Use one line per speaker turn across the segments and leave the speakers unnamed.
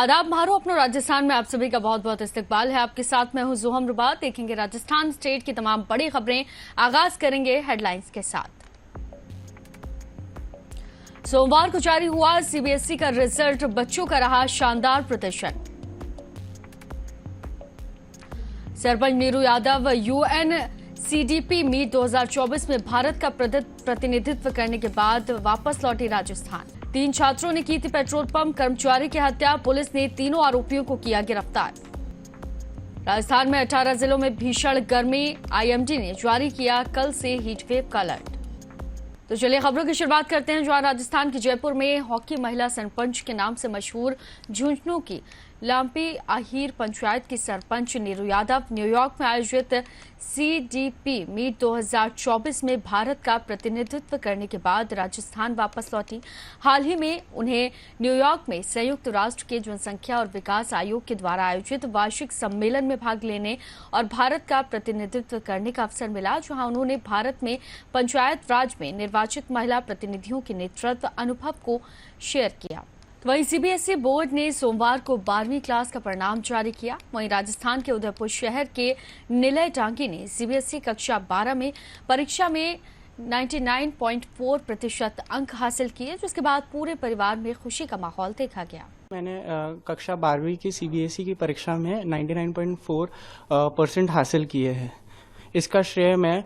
आदाब मारो अपनो राजस्थान में आप सभी का बहुत बहुत इस्तकबाल है। आपके साथ मैं हूं जुहम रुबा। देखेंगे राजस्थान स्टेट की तमाम बड़ी खबरें। आगाज करेंगे हेडलाइंस के साथ। सोमवार को जारी हुआ सीबीएसई का रिजल्ट, बच्चों का रहा शानदार प्रदर्शन। सरपंच नीरू यादव यूएनसीडीपी मीट 2024 में भारत का प्रतिनिधित्व करने के बाद वापस लौटी राजस्थान। 3 छात्रों ने की थी पेट्रोल पंप कर्मचारी की हत्या, पुलिस ने तीनों आरोपियों को किया गिरफ्तार। राजस्थान में 18 जिलों में भीषण गर्मी, आईएमडी ने जारी किया कल से हीटवेव का अलर्ट। तो चलिए खबरों की शुरुआत करते हैं। जहां राजस्थान के जयपुर में हॉकी महिला सरपंच के नाम से मशहूर झुंझुनू की लांपी आहिर पंचायत की सरपंच नीरू यादव न्यूयॉर्क में आयोजित सीडीपी मीट 2024 में भारत का प्रतिनिधित्व करने के बाद राजस्थान वापस लौटी। हाल ही में उन्हें न्यूयॉर्क में संयुक्त राष्ट्र के जनसंख्या और विकास आयोग के द्वारा आयोजित वार्षिक सम्मेलन में भाग लेने और भारत का प्रतिनिधित्व करने का अवसर मिला, जहां उन्होंने भारत में पंचायत राज में निर्वाचित महिला प्रतिनिधियों के नेतृत्व अनुभव को शेयर किया। तो वहीं सीबीएसई बोर्ड ने सोमवार को 12वीं क्लास का परिणाम जारी किया। वहीं राजस्थान के उदयपुर शहर के निलय टांगी ने सीबीएसई कक्षा 12 में परीक्षा में 99.4% अंक हासिल किए, जिसके बाद पूरे परिवार में खुशी का माहौल देखा गया।
मैंने कक्षा 12वीं की सीबीएसई की परीक्षा में 99.4% हासिल किए हैं। इसका श्रेय मैं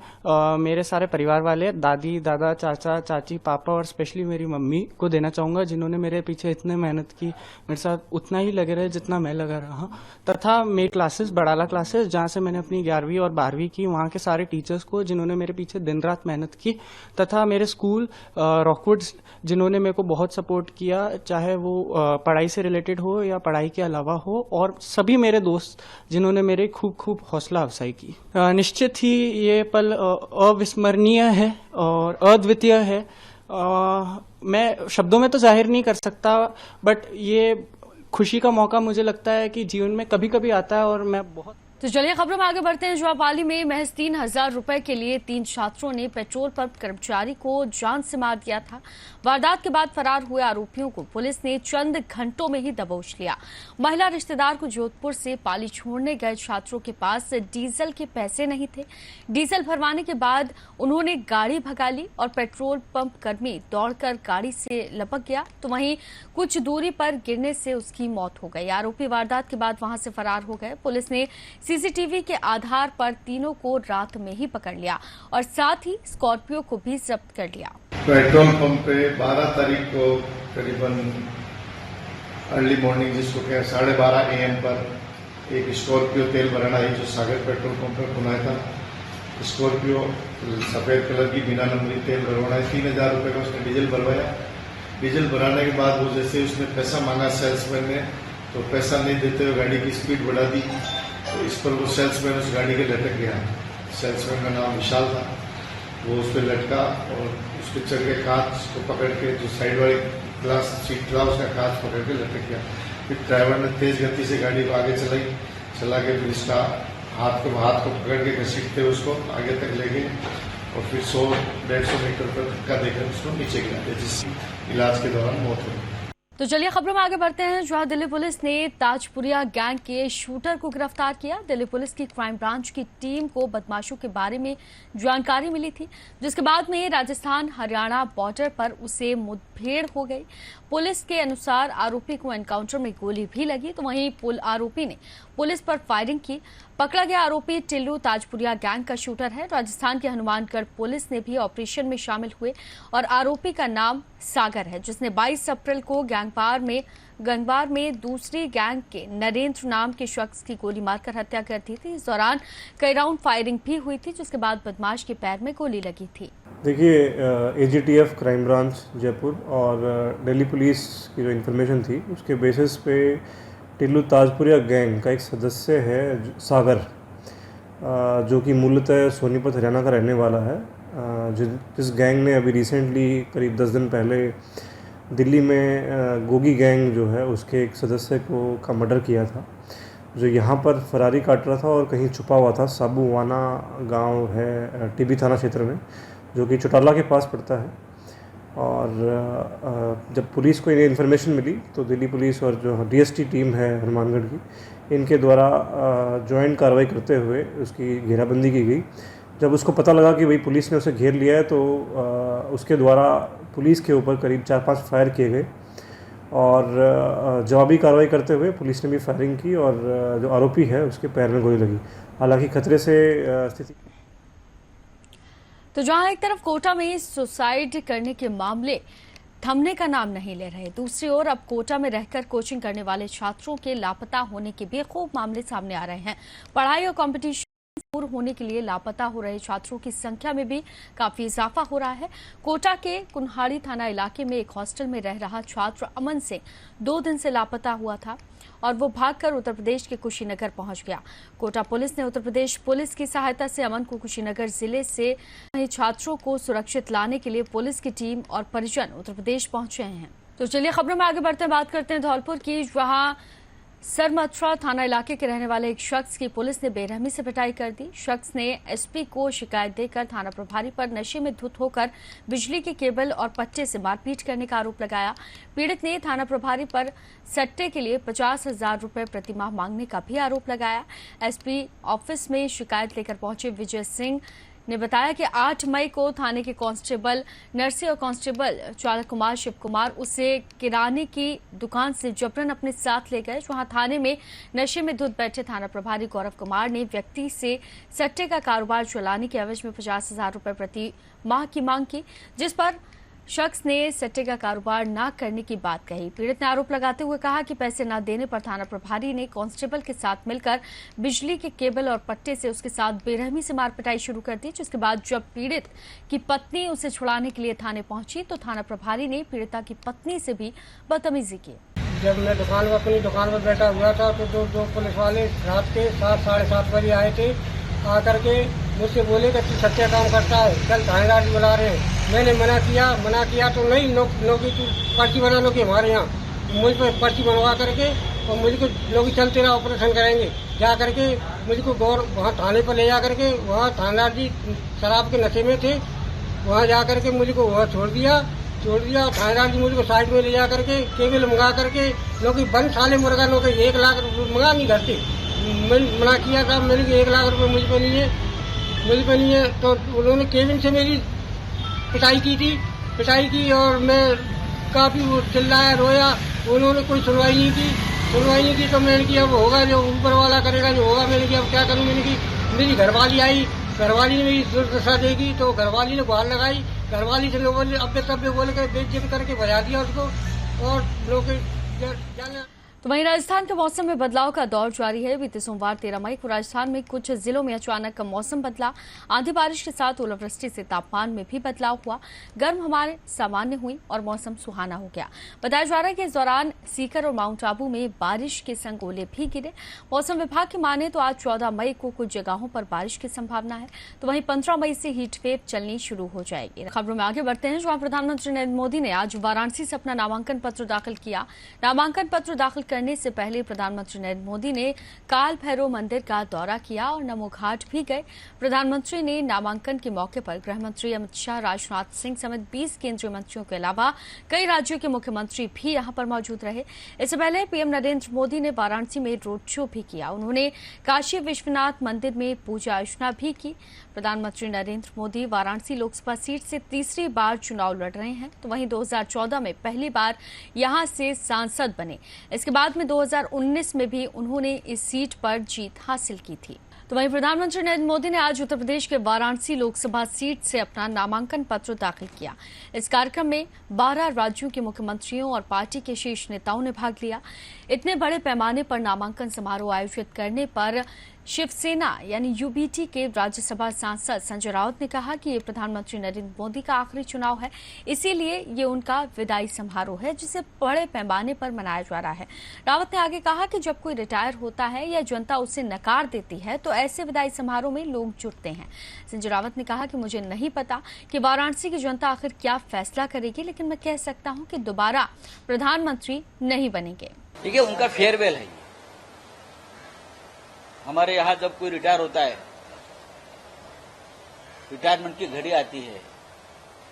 मेरे सारे परिवार वाले, दादी, दादा, चाचा, चाची, पापा और स्पेशली मेरी मम्मी को देना चाहूँगा, जिन्होंने मेरे पीछे इतने मेहनत की, मेरे साथ उतना ही लगे रहे जितना मैं लगा रहा। तथा मेरी क्लासेस, बड़ाला क्लासेस, जहाँ से मैंने अपनी 11वीं और 12वीं की, वहाँ के सारे टीचर्स को जिन्होंने मेरे पीछे दिन रात मेहनत की। तथा मेरे स्कूल रॉकवुड्स, जिन्होंने मेरे को बहुत सपोर्ट किया, चाहे वो पढ़ाई से रिलेटेड हो या पढ़ाई के अलावा हो, और सभी मेरे दोस्त जिन्होंने मेरे खूब खूब हौसला अफजाई की। निश्चित ही ये पल अविस्मरणीय है और अद्वितीय है। मैं शब्दों में तो जाहिर नहीं कर सकता, बट ये खुशी का मौका मुझे लगता है कि जीवन में कभी कभी आता है और मैं बहुत।
तो चलिए खबरों में आगे बढ़ते हैं। जवापाली में महज 3,000 रुपए के लिए 3 छात्रों ने पेट्रोल पंप कर्मचारी को जान से मार दिया था। वारदात के बाद फरार हुए आरोपियों को पुलिस ने चंद घंटों में ही दबोच लिया। महिला रिश्तेदार को जोधपुर से पाली छोड़ने गए छात्रों के पास डीजल के पैसे नहीं थे। डीजल भरवाने के बाद उन्होंने गाड़ी भगा ली और पेट्रोल पंप कर्मी दौड़कर गाड़ी से लपक गया, तो वहीं कुछ दूरी पर गिरने से उसकी मौत हो गई। आरोपी वारदात के बाद वहां से फरार हो गए। पुलिस ने सीसीटीवी के आधार पर तीनों को रात में ही पकड़ लिया और साथ ही स्कॉर्पियो को भी जब्त कर लिया।
पेट्रोल पंप पे 12 तारीख को करीबन अर्ली मॉर्निंग, जिसको क्या 12:30 AM पर एक स्कॉर्पियो तेल भराना है जो सागर पेट्रोल पंप पर खुला था। स्कॉर्पियो सफेद कलर की बिना नंबरी तेल भरवाना है। 3,000 रुपए का उसने डीजल भरवाया। डीजल भराने के बाद वो जैसे उसने पैसा मांगा सेल्समैन ने, तो पैसा नहीं देते हुए गाड़ी की स्पीड बढ़ा दी। तो इस पर वो सेल्समैन उस गाड़ी के लटक गया। सेल्समैन का नाम विशाल था। वो उस पर लटका और उसके चढ़ के कांच को पकड़ के, जो साइड वाली ग्लास सीट था उसका कांच पकड़ के लटक गया। फिर ड्राइवर ने तेज गति से गाड़ी को आगे चला के फिर इसका हाथ को पकड़ के घसीटते उसको आगे तक ले गए और फिर 100-150 मीटर पर धक्का देकर उसको नीचे गिरा दिया, जिससे इलाज के दौरान मौत हो गई।
तो चलिए खबरों में आगे बढ़ते हैं। जहां दिल्ली पुलिस ने ताजपुरिया गैंग के शूटर को गिरफ्तार किया। दिल्ली पुलिस की क्राइम ब्रांच की टीम को बदमाशों के बारे में जानकारी मिली थी, जिसके बाद में राजस्थान हरियाणा बॉर्डर पर उसे मुठभेड़ हो गई। पुलिस के अनुसार आरोपी को एनकाउंटर में गोली भी लगी, तो वहीं आरोपी ने पुलिस पर फायरिंग की। पकड़ा गया आरोपी टिल्लू ताजपुरिया गैंग का शूटर है। राजस्थान के हनुमानगढ़ पुलिस ने भी ऑपरेशन में शामिल हुए और आरोपी का नाम सागर है, जिसने 22 अप्रैल को गंगबार में दूसरी गैंग के नरेंद्र नाम के शख्स की गोली मारकर हत्या कर दी थी। इस दौरान कई राउंड फायरिंग भी हुई थी, जिसके बाद बदमाश के पैर में गोली लगी थी।
देखिए, एजीटीएफ क्राइम ब्रांच जयपुर और दिल्ली पुलिस की जो इन्फॉर्मेशन थी, उसके बेसिस पे टिल्लू ताजपुरिया गैंग का एक सदस्य है सागर, जो कि मूलतः सोनीपत हरियाणा का रहने वाला है, जिस गैंग ने अभी रिसेंटली करीब 10 दिन पहले दिल्ली में गोगी गैंग जो है उसके एक सदस्य का मर्डर किया था, जो यहाँ पर फरारी काट रहा था और कहीं छुपा हुआ था। साबूवाना गांव है टीबी थाना क्षेत्र में, जो कि चौटाला के पास पड़ता है। और जब पुलिस को इन्हें इन्फॉर्मेशन मिली तो दिल्ली पुलिस और जो डीएसटी टीम है हनुमानगढ़ की, इनके द्वारा जॉइंट कार्रवाई करते हुए उसकी घेराबंदी की गई। जब उसको पता लगा कि भाई पुलिस ने उसे घेर लिया है तो उसके द्वारा पुलिस के ऊपर करीब 4-5 फायर किए गए और जवाबी कार्रवाई करते हुए पुलिस ने भी फायरिंग की और जो आरोपी है उसके पैर में गोली लगी। हालांकि खतरे से स्थिति।
तो जहां एक तरफ कोटा में सुसाइड करने के मामले थमने का नाम नहीं ले रहे, दूसरी ओर अब कोटा में रहकर कोचिंग करने वाले छात्रों के लापता होने के बेखूब मामले सामने आ रहे हैं। पढ़ाई और कंपटीशन दूर होने के लिए लापता हो रहे छात्रों की संख्या में भी काफी इजाफा हो रहा है। कोटा के कुन्हाड़ी थाना इलाके में एक हॉस्टल में रह रहा छात्र अमन सिंह 2 दिन से लापता हुआ था और वो भागकर उत्तर प्रदेश के कुशीनगर पहुंच गया। कोटा पुलिस ने उत्तर प्रदेश पुलिस की सहायता से अमन को कुशीनगर जिले से छात्रों को सुरक्षित लाने के लिए पुलिस की टीम और परिजन उत्तर प्रदेश पहुंचे हैं। तो चलिए खबरों में आगे बढ़ते हैं, बात करते हैं धौलपुर की, जहां सरमथुरा थाना इलाके के रहने वाले एक शख्स की पुलिस ने बेरहमी से पिटाई कर दी। शख्स ने एसपी को शिकायत देकर थाना प्रभारी पर नशे में धुत होकर बिजली के केबल और पट्टे से मारपीट करने का आरोप लगाया। पीड़ित ने थाना प्रभारी पर सट्टे के लिए 50,000 रुपए प्रतिमाह मांगने का भी आरोप लगाया। एसपी ऑफिस में शिकायत लेकर पहुंचे विजय सिंह ने बताया कि 8 मई को थाने के कांस्टेबल नरसी और कांस्टेबल चालक कुमार शिव कुमार उसे किराने की दुकान से जबरन अपने साथ ले गए, जहां थाने में नशे में धुत बैठे थाना प्रभारी गौरव कुमार ने व्यक्ति से सट्टे का कारोबार चलाने के एवज में 50,000 रुपए प्रति माह की मांग की, जिस पर शख्स ने सट्टे का कारोबार न करने की बात कही। पीड़ित ने आरोप लगाते हुए कहा कि पैसे न देने पर थाना प्रभारी ने कांस्टेबल के साथ मिलकर बिजली के केबल और पट्टे से उसके साथ बेरहमी से मारपिटाई शुरू कर दी, जिसके बाद जब पीड़ित की पत्नी उसे छुड़ाने के लिए थाने पहुंची तो थाना प्रभारी ने पीड़िता की पत्नी से भी बदतमीजी की।
जब मैं अपनी दुकान पर बैठा हुआ था तो दो पुलिस वाले रात के 7-7:30 बजे आए थे। आकर के मुझसे बोले कि तू सच्चा काम करता है, कल थानेदार बुला रहे हैं। मैंने मना किया तो नहीं, लोग तू पर्ची बना लो कि हमारे यहाँ मुझ पर पर्ची बनवा करके और मुझको लोग चलते रहा ऑपरेशन करेंगे। जा करके मुझको वहाँ थाने पर ले जा करके, वहाँ थानेदार जी शराब के नशे में थे, वहाँ जा करके मुझको वहाँ छोड़ दिया। थानेदार जी मुझको साइड में ले जा करके केबल मंगा करके लोग बंद साले मुर्गा लोग 1 लाख रुपये मंगा नहीं करते। मैंने मना किया था, मैंने 1 लाख रुपये मुझ पर नहीं है। तो उन्होंने केबिन से मेरी पिटाई की और मैं काफी चिल्लाया रोया, उन्होंने कोई सुनवाई नहीं की। तो मैंने किया अब होगा जो ऊपर वाला करेगा, जो होगा। मैंने किया अब क्या करूँ। मैंने की मेरी घरवाली आई, घरवाली ने मेरी दुर्दशा देगी तो घरवाली ने गुहार लगाई। घरवाली से लोगों ने अब तब बोल कर बेइज्जत करके भजा दिया उसको और लोग जाने।
तो वहीं राजस्थान के मौसम में बदलाव का दौर जारी है। बीते सोमवार 13 मई को राजस्थान में कुछ जिलों में अचानक मौसम बदला। आंधी बारिश के साथ ओलावृष्टि से तापमान में भी बदलाव हुआ। गर्म हवाएं सामान्य हुई और मौसम सुहाना हो गया। बताया जा रहा है कि इस दौरान सीकर और माउंट आबू में बारिश के संग ओले भी गिरे। मौसम विभाग की माने तो आज 14 मई को कुछ जगहों पर बारिश की संभावना है, तो वहीं 15 मई से हीट वेव चलनी शुरू हो जाएगी। खबरों में आगे बढ़ते हैं, जहां प्रधानमंत्री नरेंद्र मोदी ने आज वाराणसी से अपना नामांकन पत्र दाखिल किया। नामांकन पत्र दाखिल करने से पहले प्रधानमंत्री नरेंद्र मोदी ने काल भैरव मंदिर का दौरा किया और नमो घाट भी गए। प्रधानमंत्री ने नामांकन के मौके पर गृह मंत्री अमित शाह, राजनाथ सिंह समेत 20 केंद्रीय मंत्रियों के अलावा कई राज्यों के मुख्यमंत्री भी यहां पर मौजूद रहे। इससे पहले पीएम नरेंद्र मोदी ने वाराणसी में रोड शो भी किया। उन्होंने काशी विश्वनाथ मंदिर में पूजा अर्चना भी की। प्रधानमंत्री नरेंद्र मोदी वाराणसी लोकसभा सीट से तीसरी बार चुनाव लड़ रहे हैं, तो वहीं 2014 में पहली बार यहां से सांसद बने। इसके बाद में 2019 में भी उन्होंने इस सीट पर जीत हासिल की थी। तो वहीं प्रधानमंत्री नरेंद्र मोदी ने आज उत्तर प्रदेश के वाराणसी लोकसभा सीट से अपना नामांकन पत्र दाखिल किया। इस कार्यक्रम में 12 राज्यों के मुख्यमंत्रियों और पार्टी के शीर्ष नेताओं ने भाग लिया। इतने बड़े पैमाने पर नामांकन समारोह आयोजित करने पर शिवसेना यानी यूबीटी के राज्यसभा सांसद संजय राउत ने कहा कि ये प्रधानमंत्री नरेंद्र मोदी का आखिरी चुनाव है, इसीलिए ये उनका विदाई समारोह है जिसे बड़े पैमाने पर मनाया जा रहा है। रावत ने आगे कहा कि जब कोई रिटायर होता है या जनता उसे नकार देती है तो ऐसे विदाई समारोह में लोग जुटते हैं। संजय रावत ने कहा कि मुझे नहीं पता कि वाराणसी की जनता आखिर क्या फैसला करेगी, लेकिन मैं कह सकता हूं कि दोबारा प्रधानमंत्री नहीं बनेंगे।
ठीक है, उनका फेयरवेल है। हमारे यहाँ जब कोई रिटायर होता है, रिटायरमेंट की घड़ी आती है,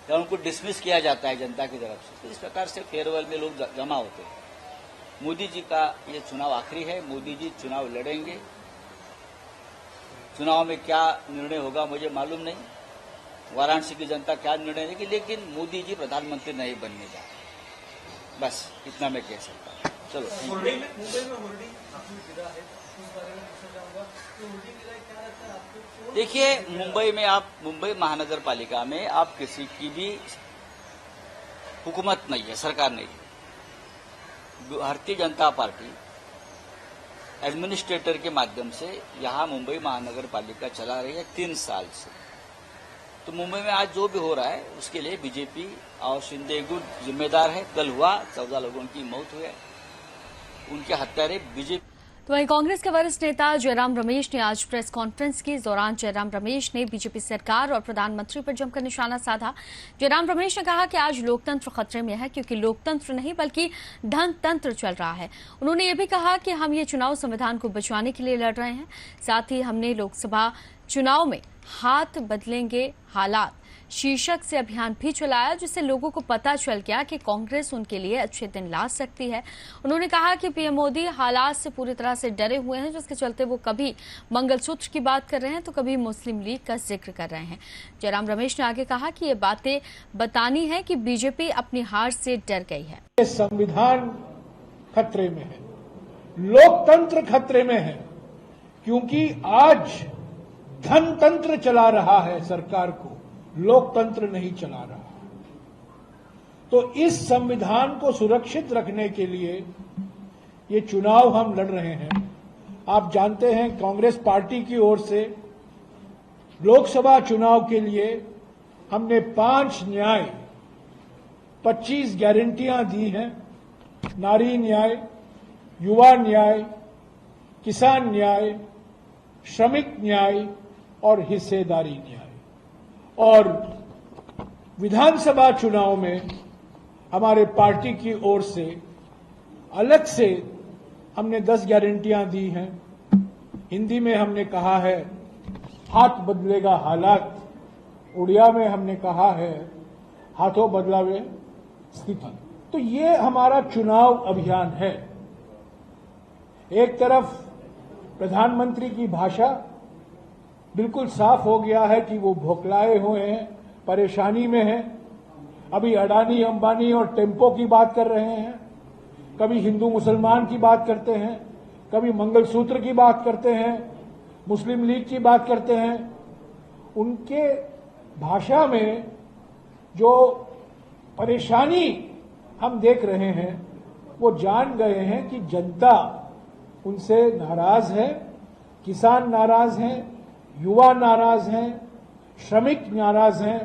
या उनको डिसमिस किया जाता है जनता की तरफ से। तो इस प्रकार से फेयरवेल में लोग जमा होते हैं। मोदी जी का ये चुनाव आखिरी है, मोदी जी चुनाव लड़ेंगे। चुनाव में क्या निर्णय होगा मुझे मालूम नहीं, वाराणसी की जनता क्या निर्णय लेगी, लेकिन मोदी जी प्रधानमंत्री नहीं बनने जा रहे। बस इतना मैं कह सकता हूँ। चलो, देखिए, मुंबई महानगर पालिका में आप किसी की भी हुकूमत नहीं है, सरकार नहीं है। भारतीय जनता पार्टी एडमिनिस्ट्रेटर के माध्यम से यहां मुंबई महानगर पालिका चला रही है 3 साल से। तो मुंबई में आज जो भी हो रहा है उसके लिए बीजेपी और शिंदे गुट जिम्मेदार है। कल हुआ 14 लोगों की मौत हुई है, उनके हत्यारे बीजेपी।
तो वहीं कांग्रेस के वरिष्ठ नेता जयराम रमेश ने आज प्रेस कॉन्फ्रेंस की। इस दौरान जयराम रमेश ने बीजेपी सरकार और प्रधानमंत्री पर जमकर निशाना साधा। जयराम रमेश ने कहा कि आज लोकतंत्र खतरे में है, क्योंकि लोकतंत्र नहीं बल्कि धनतंत्र चल रहा है। उन्होंने ये भी कहा कि हम ये चुनाव संविधान को बचाने के लिए लड़ रहे हैं। साथ ही हमने लोकसभा चुनाव में हाथ बदलेंगे हालात शीर्षक से अभियान भी चलाया, जिससे लोगों को पता चल गया कि कांग्रेस उनके लिए अच्छे दिन ला सकती है। उन्होंने कहा कि पीएम मोदी हालात से पूरी तरह से डरे हुए हैं, जिसके चलते वो कभी मंगलसूत्र की बात कर रहे हैं तो कभी मुस्लिम लीग का जिक्र कर रहे हैं। जयराम रमेश ने आगे कहा कि ये बातें बतानी है कि बीजेपी अपनी हार से डर गई है।
संविधान खतरे में है, लोकतंत्र खतरे में है, क्योंकि आज धनतंत्र चला रहा है सरकार को, लोकतंत्र नहीं चला रहा। तो इस संविधान को सुरक्षित रखने के लिए ये चुनाव हम लड़ रहे हैं। आप जानते हैं कांग्रेस पार्टी की ओर से लोकसभा चुनाव के लिए हमने 5 न्याय 25 गारंटियां दी हैं। नारी न्याय, युवा न्याय, किसान न्याय, श्रमिक न्याय और हिस्सेदारी न्याय। और विधानसभा चुनाव में हमारे पार्टी की ओर से अलग से हमने 10 गारंटियां दी हैं। हिंदी में हमने कहा है हाथ बदलेगा हालात, उड़िया में हमने कहा है हाथों बदलावे स्थिति। तो ये हमारा चुनाव अभियान है। एक तरफ प्रधानमंत्री की भाषा बिल्कुल साफ हो गया है कि वो भोखलाए हुए हैं, परेशानी में हैं। अभी अडानी अंबानी और टेम्पो की बात कर रहे हैं, कभी हिंदू मुसलमान की बात करते हैं, कभी मंगलसूत्र की बात करते हैं, मुस्लिम लीग की बात करते हैं। उनके भाषा में जो परेशानी हम देख रहे हैं वो जान गए हैं कि जनता उनसे नाराज है, किसान नाराज हैं, युवा नाराज हैं, श्रमिक नाराज हैं,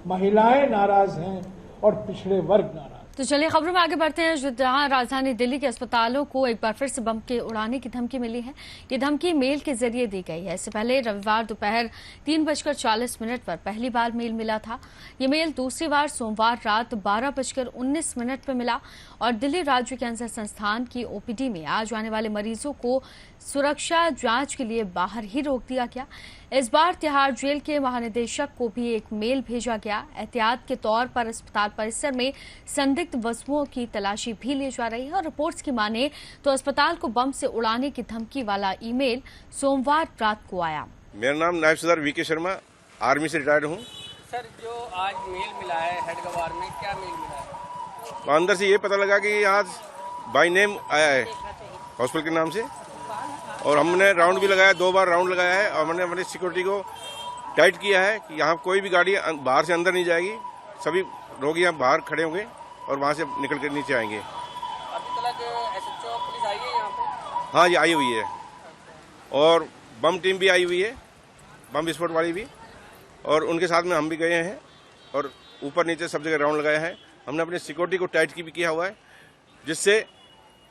महिलाएं नाराज हैं और पिछड़े वर्ग नाराज।
तो चलिए खबरों में आगे बढ़ते हैं, जहां राजधानी दिल्ली के अस्पतालों को एक बार फिर से बम के उड़ाने की धमकी मिली है। ये धमकी मेल के जरिए दी गई है। इससे पहले रविवार दोपहर 3:40 पर पहली बार मेल मिला था। ये मेल दूसरी बार सोमवार रात 12:19 पर मिला और दिल्ली राज्य कैंसर संस्थान की ओपीडी में आज आने वाले मरीजों को सुरक्षा जांच के लिए बाहर ही रोक दिया गया। इस बार तिहाड़ जेल के महानिदेशक को भी एक मेल भेजा गया। एहतियात के तौर पर अस्पताल परिसर में संदिग्ध वस्तुओं की तलाशी भी ली जा रही है और रिपोर्ट्स की माने तो अस्पताल को बम से उड़ाने की धमकी वाला ईमेल सोमवार रात को आया।
मेरा नाम नायब सरदार वीके शर्मा, आर्मी से रिटायर्ड हूँ।
सर, जो आज मेल मिला है हेडगवार में, क्या मेल मिला है?
अंदर से ये पता लगा कि आज बाय नेम आया है हॉस्पिटल के नाम से, और हमने राउंड भी लगाया, 2 बार राउंड लगाया है और हमने अपनी सिक्योरिटी को टाइट किया है कि यहाँ कोई भी गाड़ी बाहर से अंदर नहीं जाएगी। सभी रोगी यहाँ बाहर खड़े होंगे और वहाँ से निकल कर नीचे आएंगे।
अभी तक SHO पुलिस आई है यहाँ पे?
हाँ, ये आई हुई है और बम टीम भी आई हुई है, बम विस्फोट वाली भी, और उनके साथ में हम भी गए हैं और ऊपर नीचे सब जगह राउंड लगाया है। हमने अपनी सिक्योरिटी को टाइट भी किया हुआ है, जिससे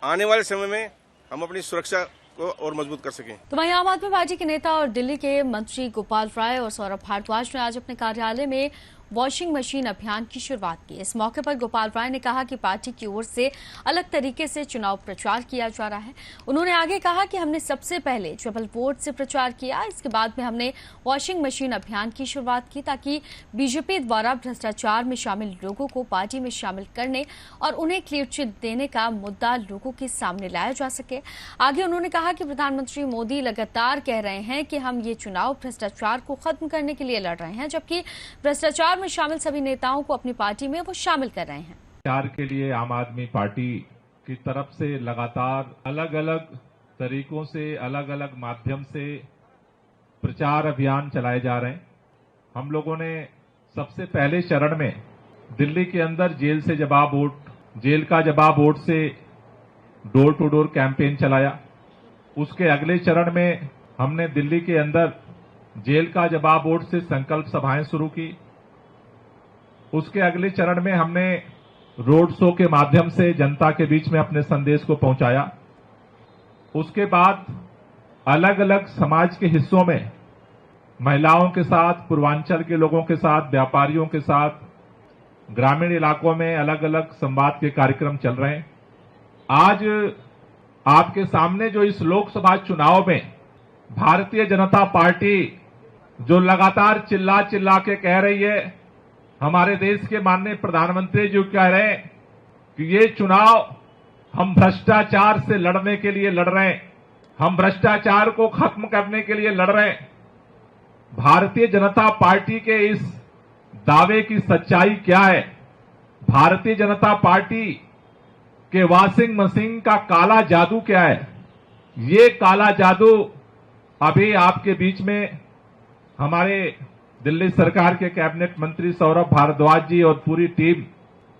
आने वाले समय में हम अपनी सुरक्षा को और मजबूत कर सकें।
तो वहीं आम आदमी पार्टी के नेता और दिल्ली के मंत्री गोपाल राय और सौरभ भारद्वाज ने आज अपने कार्यालय में वॉशिंग मशीन अभियान की शुरुआत की। इस मौके पर गोपाल राय ने कहा कि पार्टी की ओर से अलग तरीके से चुनाव प्रचार किया जा रहा है। उन्होंने आगे कहा कि हमने सबसे पहले ट्रिपल वोट से प्रचार किया, इसके बाद में हमने वॉशिंग मशीन अभियान की शुरुआत की ताकि बीजेपी द्वारा भ्रष्टाचार में शामिल लोगों को पार्टी में शामिल करने और उन्हें क्लीन चिट देने का मुद्दा लोगों के सामने लाया जा सके। आगे उन्होंने कहा कि प्रधानमंत्री मोदी लगातार कह रहे हैं कि हम ये चुनाव भ्रष्टाचार को खत्म करने के लिए लड़ रहे हैं, जबकि भ्रष्टाचार में शामिल सभी नेताओं को अपनी पार्टी में वो शामिल कर रहे हैं।
प्रचार के लिए आम आदमी पार्टी की तरफ से लगातार अलग अलग तरीकों से, अलग अलग माध्यम से प्रचार अभियान चलाए जा रहे हैं। हम लोगों ने सबसे पहले चरण में दिल्ली के अंदर जेल का जवाब वोट से डोर टू डोर कैंपेन चलाया। उसके अगले चरण में हमने दिल्ली के अंदर जेल का जवाब वोट से संकल्प सभाएं शुरू की। उसके अगले चरण में हमने रोड शो के माध्यम से जनता के बीच में अपने संदेश को पहुंचाया। उसके बाद अलग अलग समाज के हिस्सों में महिलाओं के साथ, पूर्वांचल के लोगों के साथ, व्यापारियों के साथ, ग्रामीण इलाकों में अलग अलग संवाद के कार्यक्रम चल रहे हैं। आज आपके सामने जो इस लोकसभा चुनाव में भारतीय जनता पार्टी जो लगातार चिल्ला चिल्ला के कह रही है, हमारे देश के माननीय प्रधानमंत्री जी कह रहे हैं कि ये चुनाव हम भ्रष्टाचार से लड़ने के लिए लड़ रहे हैं, हम भ्रष्टाचार को खत्म करने के लिए लड़ रहे हैं। भारतीय जनता पार्टी के इस दावे की सच्चाई क्या है? भारतीय जनता पार्टी के वॉशिंग मशीन का काला जादू क्या है? ये काला जादू अभी आपके बीच में हमारे दिल्ली सरकार के कैबिनेट मंत्री सौरभ भारद्वाज जी और पूरी टीम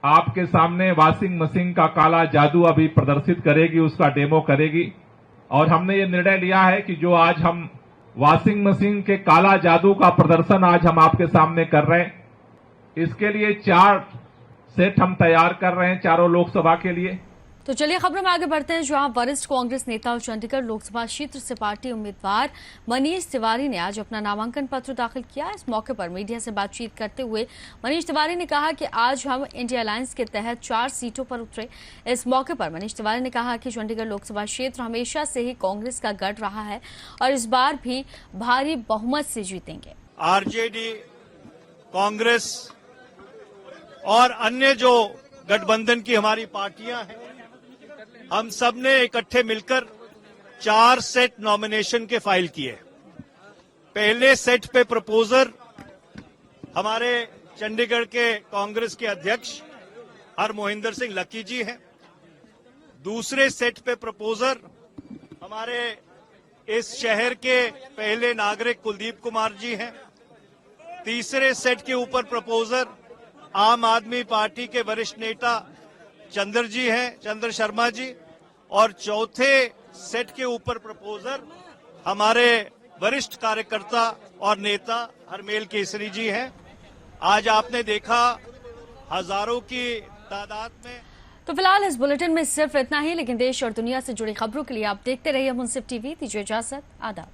आपके सामने वॉशिंग मशीन का काला जादू अभी प्रदर्शित करेगी, उसका डेमो करेगी। और हमने ये निर्णय लिया है कि जो आज हम वॉशिंग मशीन के काला जादू का प्रदर्शन आज हम आपके सामने कर रहे हैं, इसके लिए 4 सेट हम तैयार कर रहे हैं चारों लोकसभा के लिए।
तो चलिए खबरों में आगे बढ़ते हैं, जहां वरिष्ठ कांग्रेस नेता और चंडीगढ़ लोकसभा क्षेत्र से पार्टी उम्मीदवार मनीष तिवारी ने आज अपना नामांकन पत्र दाखिल किया। इस मौके पर मीडिया से बातचीत करते हुए मनीष तिवारी ने कहा कि आज हम इंडिया अलायंस के तहत 4 सीटों पर उतरे। इस मौके पर मनीष तिवारी ने कहा कि चंडीगढ़ लोकसभा क्षेत्र हमेशा से ही कांग्रेस का गढ़ रहा है और इस बार भी भारी बहुमत से जीतेंगे।
आरजेडी, कांग्रेस और अन्य जो गठबंधन की हमारी पार्टियां हैं, हम सब ने इकट्ठे मिलकर 4 सेट नॉमिनेशन के फाइल किए। पहले सेट पे प्रपोजर हमारे चंडीगढ़ के कांग्रेस के अध्यक्ष हरमोहिंदर सिंह लक्की जी हैं। दूसरे सेट पे प्रपोजर हमारे इस शहर के पहले नागरिक कुलदीप कुमार जी हैं। तीसरे सेट के ऊपर प्रपोजर आम आदमी पार्टी के वरिष्ठ नेता चंद्र शर्मा जी, और चौथे सेट के ऊपर प्रपोजर हमारे वरिष्ठ कार्यकर्ता और नेता हरमेल केसरी जी हैं। आज आपने देखा हजारों की तादाद में।
तो फिलहाल इस बुलेटिन में सिर्फ इतना ही, लेकिन देश और दुनिया से जुड़ी खबरों के लिए आप देखते रहिए मुंसिफ टीवी। दीजिए इजाजत, आदाब।